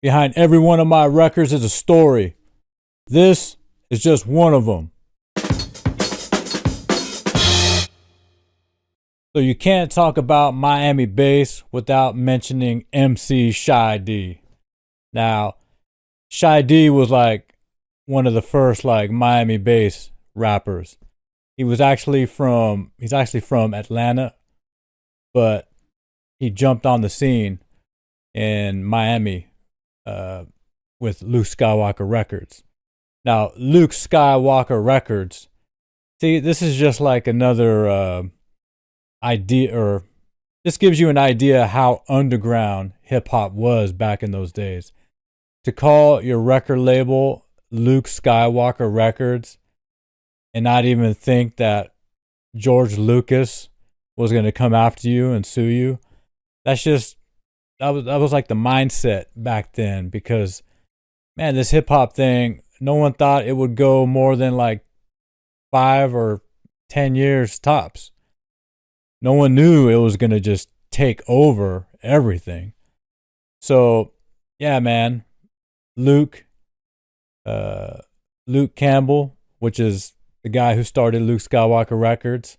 Behind every one of my records is a story. This is just one of them. So you can't talk about Miami bass without mentioning MC Shy D. Now, Shy D was like one of the first like Miami bass rappers. He's actually from Atlanta, but he jumped on the scene in Miami with Luke Skywalker Records. Now, Luke Skywalker Records, see, this is just like another idea, or this gives you an idea how underground hip hop was back in those days. To call your record label Luke Skywalker Records and not even think that George Lucas was going to come after you and sue you, that was like the mindset back then, because man, this hip hop thing, no one thought it would go more than like 5 or 10 years tops. No one knew it was going to just take over everything. So, yeah, man, Luke Campbell, which is the guy who started Luke Skywalker Records.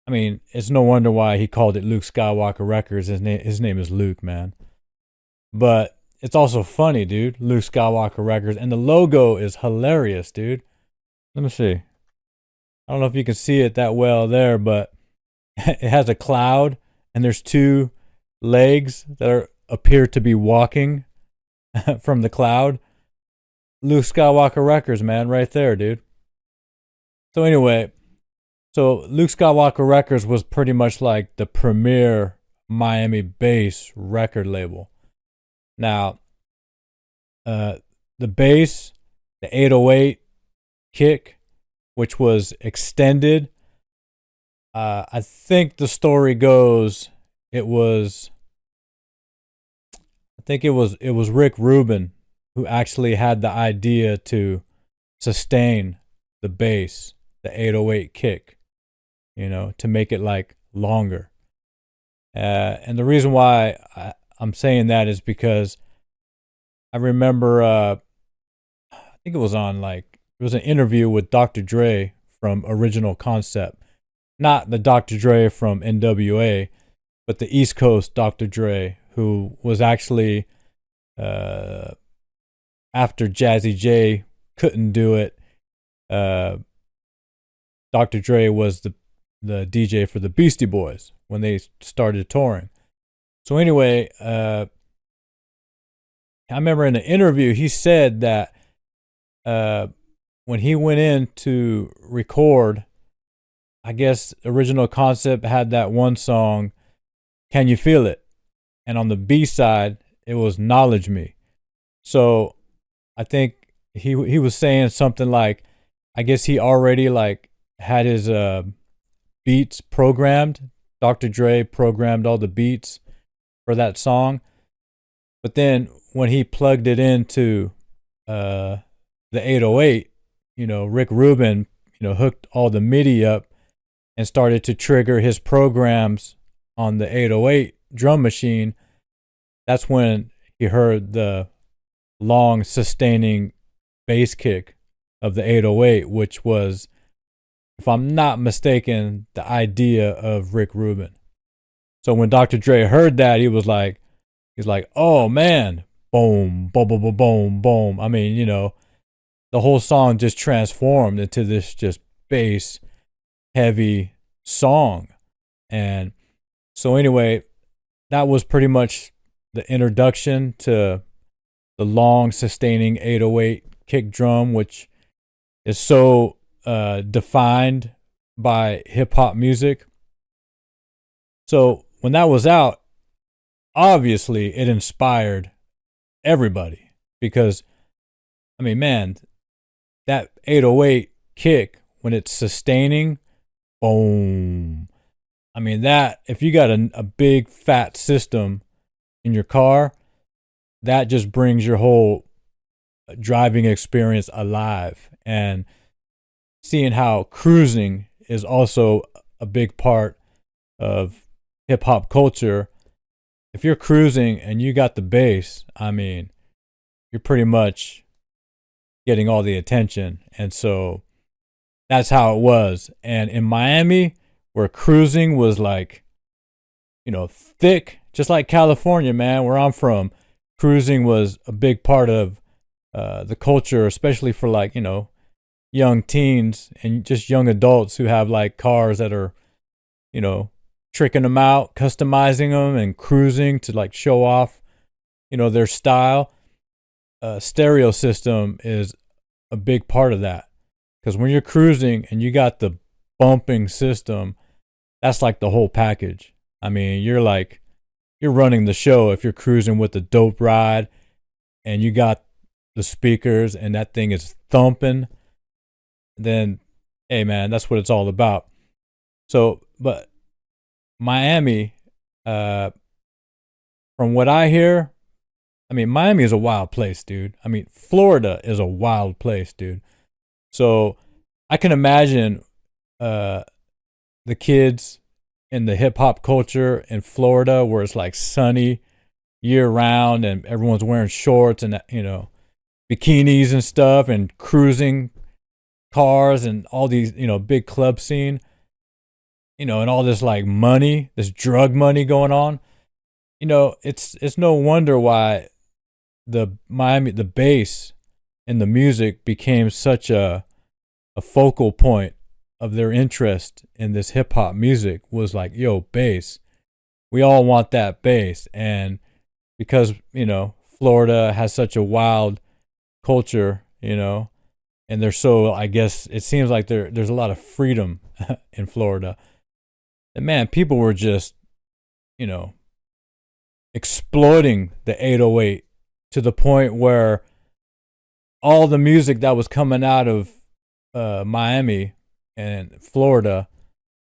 I mean, it's no wonder why he called it Luke Skywalker Records. His name is Luke, man. But it's also funny, dude. Luke Skywalker Records. And the logo is hilarious, dude. Let me see. I don't know if you can see it that well there, but it has a cloud and there's 2 legs that appear to be walking from the cloud. Luke Skywalker Records, man, right there, dude. So anyway, Luke Skywalker Records was pretty much like the premier Miami bass record label. Now, the bass, the 808 kick, which was extended, I think the story goes it was Rick Rubin who actually had the idea to sustain the bass, the 808 kick, to make it like longer. And the reason why I'm saying that is because I remember, I think it was an interview with Dr. Dre from Original Concept. Not the Dr. Dre from NWA, but the East Coast Dr. Dre, who was actually, after Jazzy J couldn't do it, Dr. Dre was the DJ for the Beastie Boys when they started touring. So anyway, I remember in an interview he said that when he went in to record, I guess Original Concept had that one song, Can You Feel It? And on the B side, it was Knowledge Me. So I think he was saying something like, I guess he already like had his beats programmed. Dr. Dre programmed all the beats for that song. But then when he plugged it into the 808, Rick Rubin, hooked all the MIDI up and started to trigger his programs on the 808 drum machine. That's when he heard the long sustaining bass kick of the 808, which was, if I'm not mistaken, the idea of Rick Rubin. So when Dr. Dre heard that, he's like, oh man, boom, boom, boom, boom, boom, boom. I mean, the whole song just transformed into this just bass heavy song. And so anyway, that was pretty much the introduction to the long sustaining 808 kick drum, which is so defined by hip hop music. So when that was out, obviously it inspired everybody, because I mean, man, that 808 kick, when it's sustaining, boom. I mean, that, if you got a big fat system in your car, that just brings your whole driving experience alive. And seeing how cruising is also a big part of hip hop culture. If you're cruising and you got the bass, I mean, you're pretty much getting all the attention. And so that's how it was. And in Miami, where cruising was like, thick, just like California, man, where I'm from, cruising was a big part of the culture, especially for like, young teens and just young adults who have like cars that are, you know, tricking them out, customizing them and cruising to like show off, their style. Stereo system is a big part of that. Because when you're cruising and you got the bumping system, that's like the whole package. I mean, you're running the show if you're cruising with the dope ride and you got the speakers and that thing is thumping, then hey man, that's what it's all about. So, but Miami, from what I hear, I mean, Miami is a wild place, dude. I mean, Florida is a wild place, dude. So I can imagine the kids in the hip hop culture in Florida where it's like sunny year round and everyone's wearing shorts and, bikinis and stuff and cruising cars and all these, big club scene, and all this like money, this drug money going on. It's no wonder why the bass and the music became such a focal point of their interest in this hip hop music was like, yo, bass. We all want that bass. And because, Florida has such a wild culture, and they're so, I guess it seems like there's a lot of freedom in Florida. And man, people were just, exploiting the 808 to the point where all the music that was coming out of Miami and Florida,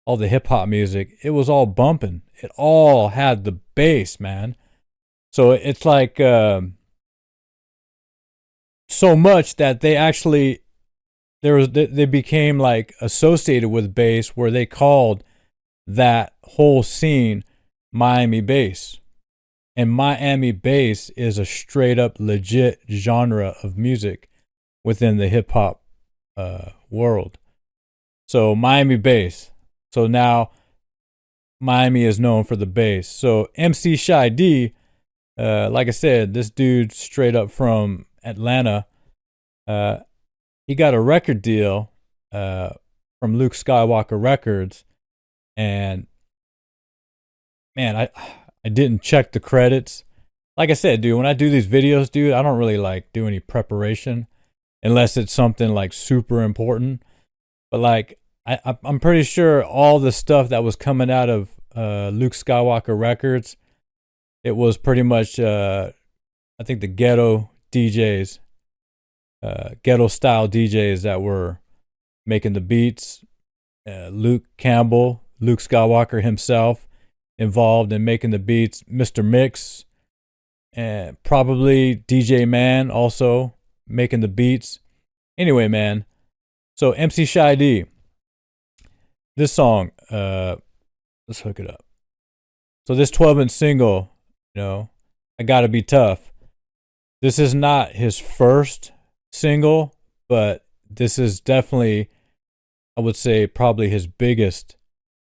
all the hip hop music, it was all bumping. It all had the bass, man. So it's like so much that they actually they became like associated with bass, where they called that whole scene Miami bass. And Miami bass is a straight up legit genre of music within the hip hop world. So Miami bass. So now Miami is known for the bass. So MC Shy D, like I said, this dude straight up from Atlanta, he got a record deal from Luke Skywalker Records. And man, I didn't check the credits. Like I said, dude, when I do these videos, dude, I don't really like do any preparation unless it's something like super important. But like, I'm pretty sure all the stuff that was coming out of Luke Skywalker Records, it was pretty much, I think the ghetto DJs, ghetto style DJs that were making the beats. Luke Campbell, Luke Skywalker himself, involved in making the beats. Mr. Mix, and probably DJ Man also making the beats. Anyway, man. So MC Shy D, this song, let's hook it up. So this 12-inch single, I Gotta Be Tough. This is not his first single, but this is definitely, I would say, probably his biggest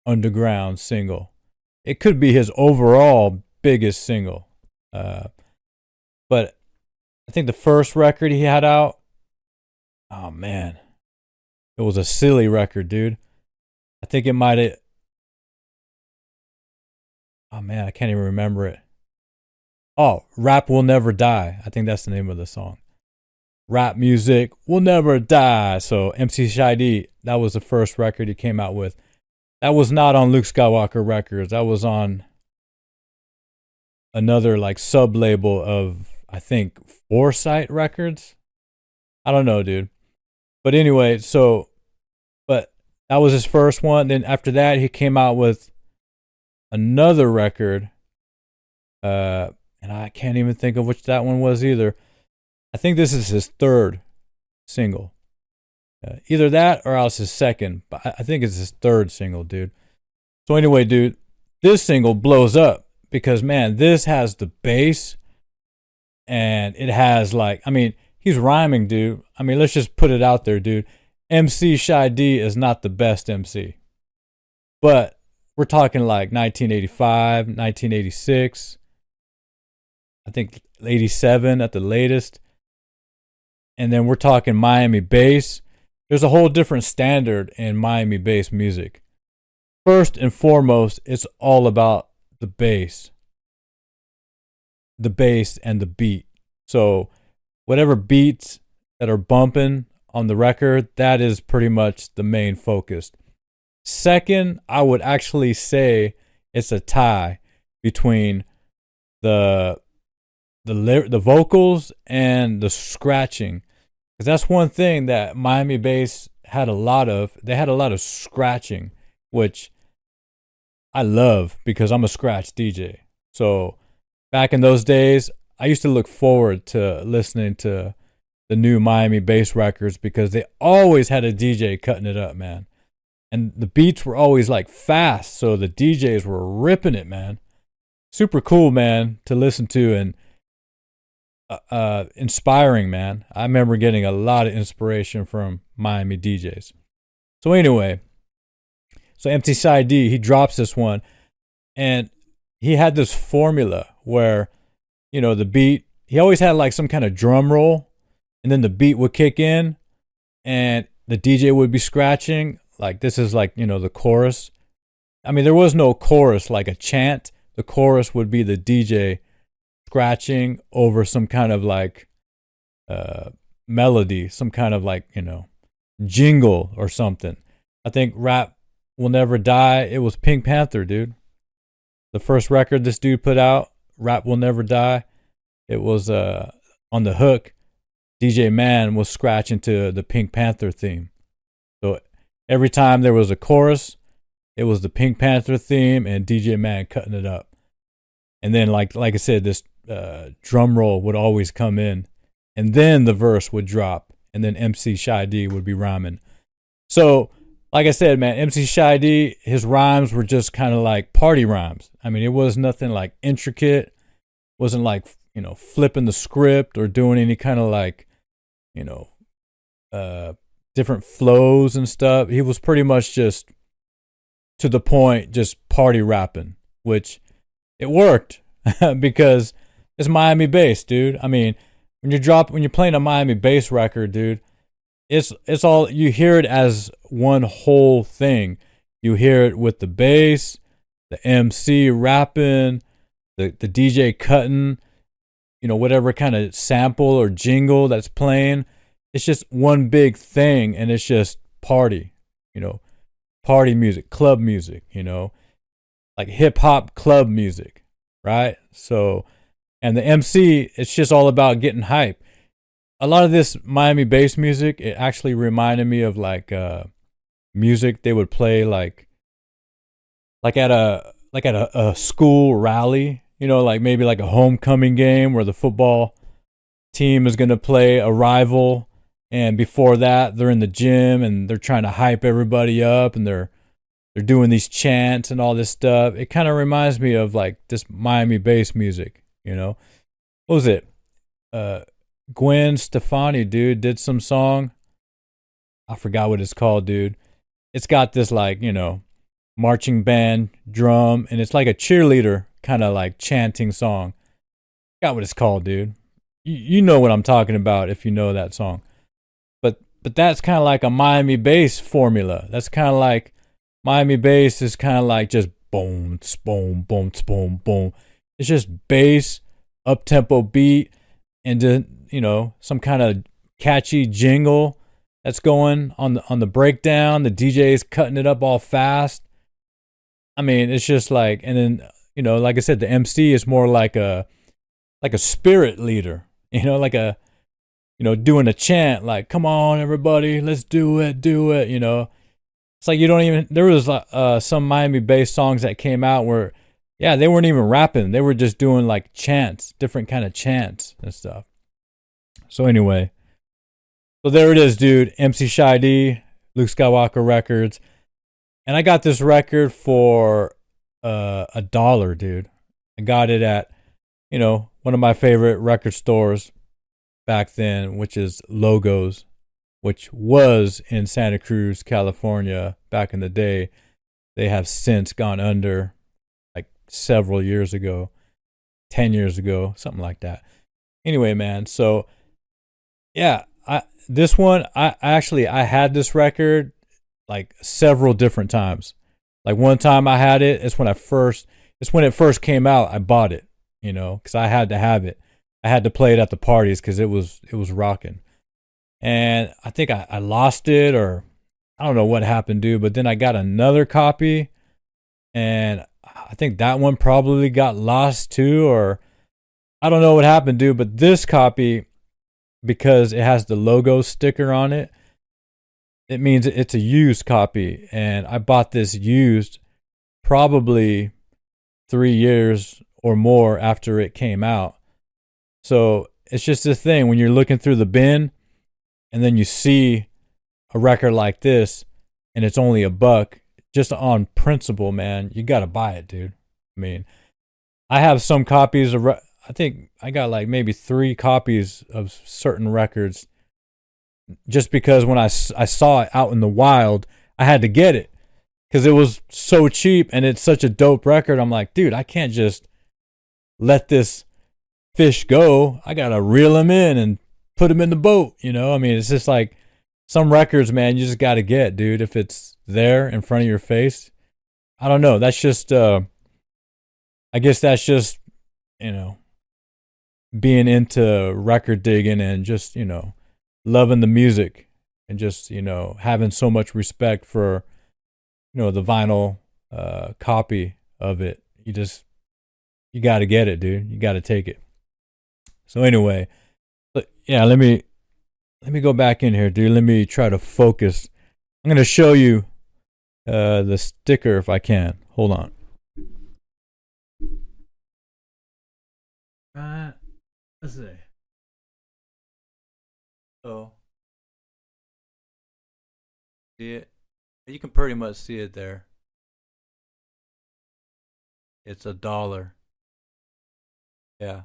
underground single. It could be his overall biggest single. But I think the first record he had out, oh man, it was a silly record, dude. I think it might have, oh man, I can't even remember it. Oh, Rap Will Never Die. I think that's the name of the song. Rap music will never die. So MC Shy D, that was the first record he came out with. That was not on Luke Skywalker Records. That was on another like sub label of, I think, Foresight Records. I don't know, dude. But anyway, but that was his first one. Then after that, he came out with another record. And I can't even think of which that one was either. I think this is his third single. Either that or else his second. But I think it's his third single, dude. So anyway, dude, this single blows up because, man, this has the bass. And it has like, I mean, he's rhyming, dude. I mean, let's just put it out there, dude. MC Shy D is not the best MC. But we're talking like 1985, 1986, I think 87 at the latest. And then we're talking Miami bass. There's a whole different standard in Miami bass music. First and foremost, it's all about the bass. The bass and the beat. So whatever beats that are bumping on the record, that is pretty much the main focus. Second, I would actually say it's a tie between the vocals and the scratching, because that's one thing that Miami bass had a lot of. They had a lot of scratching, which I love because I'm a scratch DJ. So back in those days, I used to look forward to listening to the new Miami bass records because they always had a DJ cutting it up, man. And the beats were always like fast, so the DJs were ripping it, man. Super cool, man, to listen to, and inspiring, man. I remember getting a lot of inspiration from Miami DJs. So anyway, so MC Shy D, he drops this one, and he had this formula where, you know, the beat, he always had like some kind of drum roll, and then the beat would kick in, and the DJ would be scratching. Like, this is like, you know, the chorus. I mean, there was no chorus like a chant. The chorus would be the DJ scratching over some kind of like melody, some kind of like, you know, jingle or something. I think Rap Will Never Die, it was Pink Panther, dude. The first record this dude put out, Rap Will Never Die, it was on the hook, DJ Man was scratching to the Pink Panther theme. So every time there was a chorus, it was the Pink Panther theme and DJ Man cutting it up. And then, like I said, this drum roll would always come in, and then the verse would drop, and then MC Shy D would be rhyming. So, like I said, man, MC Shy D, his rhymes were just kind of like party rhymes. I mean, it was nothing like intricate. Wasn't like, you know, flipping the script or doing any kind of like, you know, different flows and stuff. He was pretty much just to the point, just party rapping, which it worked because it's Miami bass, dude. I mean, when you're playing a Miami bass record, dude, it's all, you hear it as one whole thing. You hear it with the bass, the MC rapping, the DJ cutting, you know, whatever kind of sample or jingle that's playing. It's just one big thing, and it's just party, you know, party music, club music, you know, like hip hop club music, right? So, and the MC, it's just all about getting hype. A lot of this Miami bass music, it actually reminded me of like music they would play like at a school rally, you know, like maybe like a homecoming game where the football team is going to play a rival, and before that they're in the gym and they're trying to hype everybody up, and they're doing these chants and all this stuff. It kind of reminds me of like this Miami bass music, you know. What was it? Gwen Stefani, dude, did some song. I forgot what it's called, dude. It's got this like, you know, marching band drum, and it's like a cheerleader kind of like chanting song. Got what it's called, dude. You know what I'm talking about if you know that song. But that's kind of like a Miami bass formula. That's kind of like Miami bass is kind of like just boom, boom, boom, boom, boom. It's just bass, up tempo beat, and then, you know, some kind of catchy jingle that's going on the breakdown. The DJ's cutting it up all fast. I mean, it's just like, and then, you know, like I said, the MC is more like a spirit leader, you know, like a, you know, doing a chant, like, come on, everybody, let's do it, you know. It's like you don't even, there was some Miami bass songs that came out where, yeah, they weren't even rapping. They were just doing like chants, different kind of chants and stuff. So anyway, so there it is, dude. MC Shy D, Luke Skywalker Records. And I got this record for $1, dude. I got it at, you know, one of my favorite record stores back then, which is Logos, which was in Santa Cruz, California back in the day. They have since gone under like several years ago, 10 years ago, something like that. Anyway, man, so yeah, this one I had this record like several different times. Like one time I had it, it's when it first came out, I bought it, cuz I had to have it. I had to play it at the parties cuz it was rocking. And I think I lost it, or I don't know what happened, dude, but then I got another copy, and I think that one probably got lost too, or I don't know what happened, dude, but this copy, because it has the logo sticker on it, it means it's a used copy. And I bought this used probably 3 years or more after it came out. So it's just this thing when you're looking through the bin and then you see a record like this and it's only $1, just on principle, man, you got to buy it, dude. I mean, I have some copies of, I think I got like maybe 3 copies of certain records just because when I saw it out in the wild, I had to get it because it was so cheap and it's such a dope record. I'm like, dude, I can't just let this fish go. I got to reel him in and put him in the boat, I mean, it's just like some records, man, you just got to get, dude, if it's there in front of your face. I don't know. That's just, I guess that's just, being into record digging and just, loving the music and just, having so much respect for, the vinyl copy of it. You got to get it, dude. You got to take it. So anyway, yeah, let me go back in here, dude. Let me try to focus. I'm going to show you the sticker if I can. Hold on. Let's see. So, see it? You can pretty much see it there. It's $1. Yeah.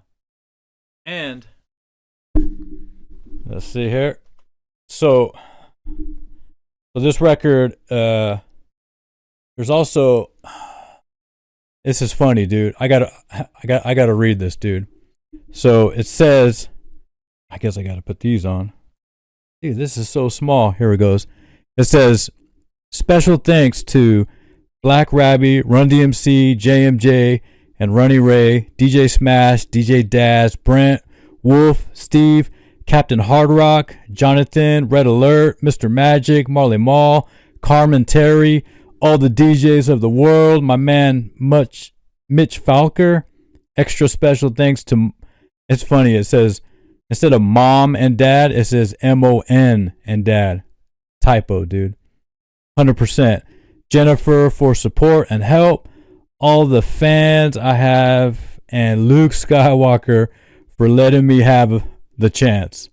And let's see here. So this record, there's also, this is funny, dude. I gotta read this, dude. So it says, I guess I gotta put these on. Dude, this is so small. Here it goes. It says, special thanks to Black Rabbit, Run DMC, JMJ, and Runny Ray, DJ Smash, DJ Daz, Brent, Wolf, Steve, Captain Hard Rock, Jonathan, Red Alert, Mr. Magic, Marley Mall, Carmen Terry, all the DJs of the world, my man Mitch Falker. Extra special thanks to, it's funny, it says, instead of mom and dad, it says MON and dad. Typo, dude. 100%. Jennifer for support and help. All the fans I have, and Luke Skywalker for letting me have the chance.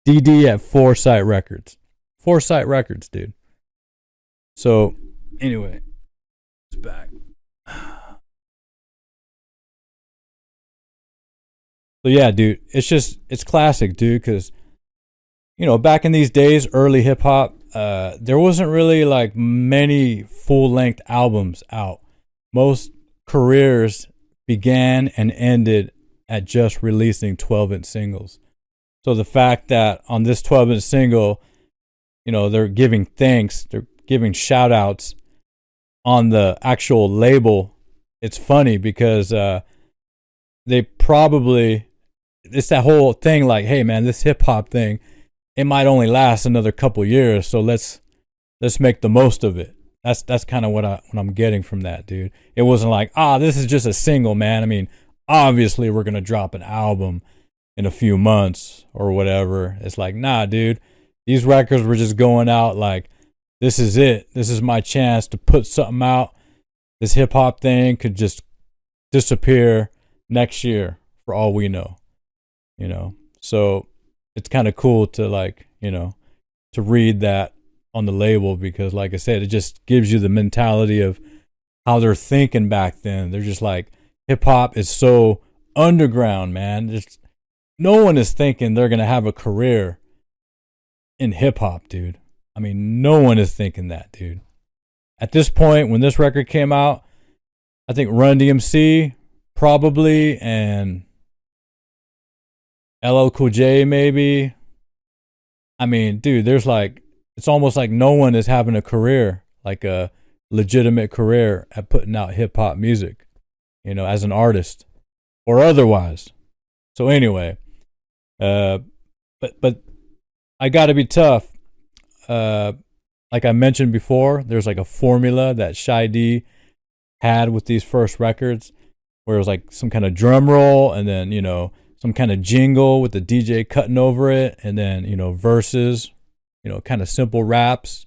DD at Foresight Records. Foresight Records, dude. So, anyway, it's back. So yeah, dude, it's classic, dude, because, back in these days, early hip hop, there wasn't really like many full-length albums out. Most careers began and ended at just releasing 12-inch singles. So the fact that on this 12-inch single, they're giving thanks, they're giving shout-outs on the actual label, it's funny because they probably, it's that whole thing like, hey man, this hip-hop thing, it might only last another couple years, so let's make the most of it. That's kind of what I'm getting from that, dude. It wasn't like, this is just a single, man. I mean, obviously we're gonna drop an album in a few months or whatever. It's like, nah, dude. These records were just going out like, this is it. This is my chance to put something out. This hip hop thing could just disappear next year for all we know. So it's kind of cool to like, to read that on the label because like I said, it just gives you the mentality of how they're thinking back then. They're just like, hip hop is so underground, man. No one is thinking they're going to have a career in hip hop, dude. I mean, no one is thinking that, dude. At this point, when this record came out, I think Run DMC probably, and LL Cool J maybe. I mean, dude, it's almost like no one is having a career, like a legitimate career at putting out hip hop music, as an artist or otherwise. So anyway, but I gotta be tough. Like I mentioned before, there's like a formula that Shy D had with these first records, where it was like some kind of drum roll, and then some kind of jingle with the DJ cutting over it, and then verses, kind of simple raps,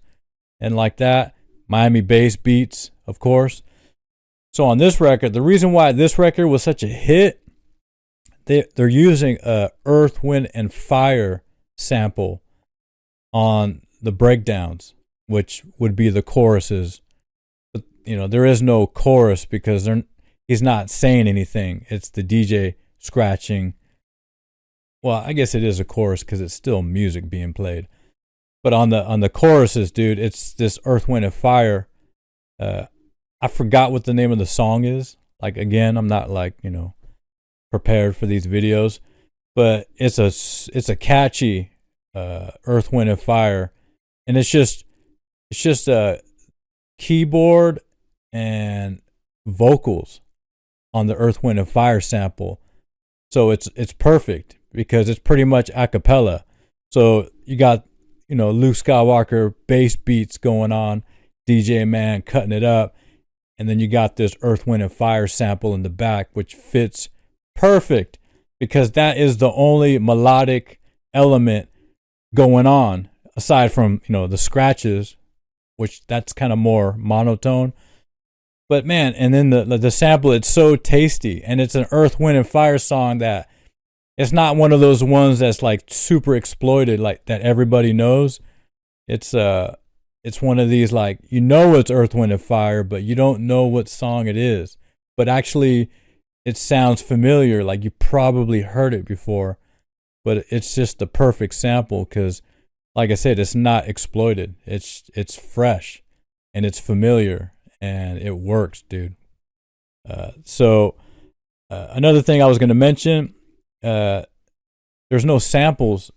and like that. Miami bass beats, of course. So on this record, the reason why this record was such a hit, they're using a Earth, Wind, and Fire sample on the breakdowns, which would be the choruses. But there is no chorus because he's not saying anything. It's the DJ scratching. Well, I guess it is a chorus because it's still music being played. But on the choruses, dude, it's this Earth, Wind, and Fire. I forgot what the name of the song is. Like, again, I'm not prepared for these videos, but it's a catchy Earth, Wind, and Fire, and it's just a keyboard and vocals on the Earth, Wind, and Fire sample. So it's perfect because it's pretty much a cappella. So you got Luke Skywalker bass beats going on, DJ Man cutting it up, and then you got this Earth, Wind, and Fire sample in the back, which fits perfect because that is the only melodic element going on aside from the scratches, which that's kind of more monotone. But man, and then the sample, it's so tasty, and it's an Earth, Wind, and Fire song that it's not one of those ones that's like super exploited, like that everybody knows. It's one of these like it's Earth, Wind, and Fire, but you don't know what song it is. But actually, it sounds familiar, like you probably heard it before. But it's just the perfect sample because, like I said, it's not exploited. It's fresh, and it's familiar, and it works, dude. So another thing I was going to mention, there's no samples.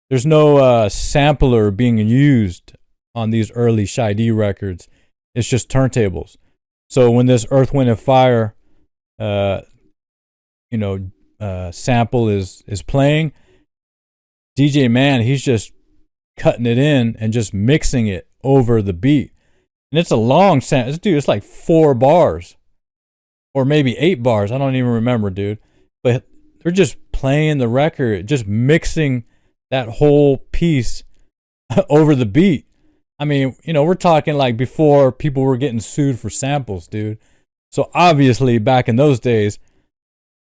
There's no sampler being used on these early Shy D records. It's just turntables. So when this Earth, Wind, and Fire, sample is playing, DJ Man, he's just cutting it in and just mixing it over the beat. And it's a long sample. Dude, it's like 4 bars or maybe 8 bars. I don't even remember, dude. But they're just playing the record, just mixing that whole piece over the beat. I mean, we're talking like before people were getting sued for samples, dude. So obviously back in those days,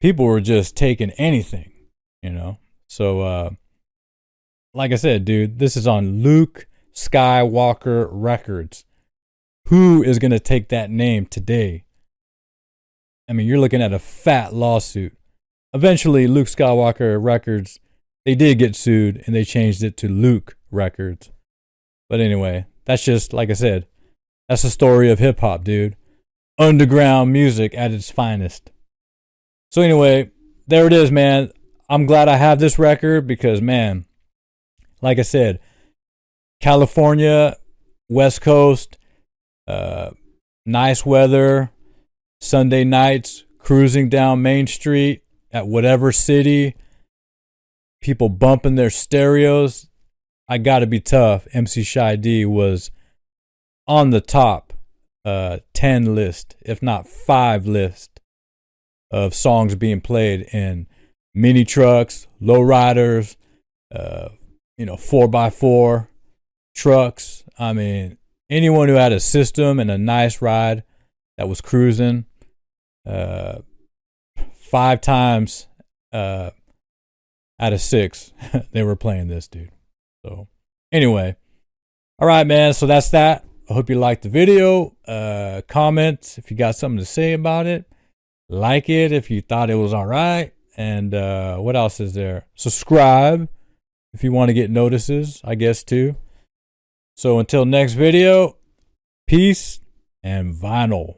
people were just taking anything, So, like I said, dude, this is on Luke Skywalker Records. Who is going to take that name today? I mean, you're looking at a fat lawsuit. Eventually, Luke Skywalker Records, they did get sued and they changed it to Luke Records. But anyway, that's just, like I said, that's the story of hip hop, dude. Underground music at its finest. So anyway, there it is, man. I'm glad I have this record because, man, like I said, California, West Coast, nice weather, Sunday nights, cruising down Main Street at whatever city, people bumping their stereos. I Gotta Be Tough, MC Shy D was on the top 10 list, if not 5 list of songs being played in mini trucks, lowriders, 4x4 trucks. I mean, anyone who had a system and a nice ride that was cruising, 5 times out of 6, they were playing this, dude. So anyway, all right, man. So that's that. I hope you liked the video. Comment if you got something to say about it. Like it if you thought it was all right. And what else is there? Subscribe if you want to get notices, I guess, too. So until next video, peace and vinyl.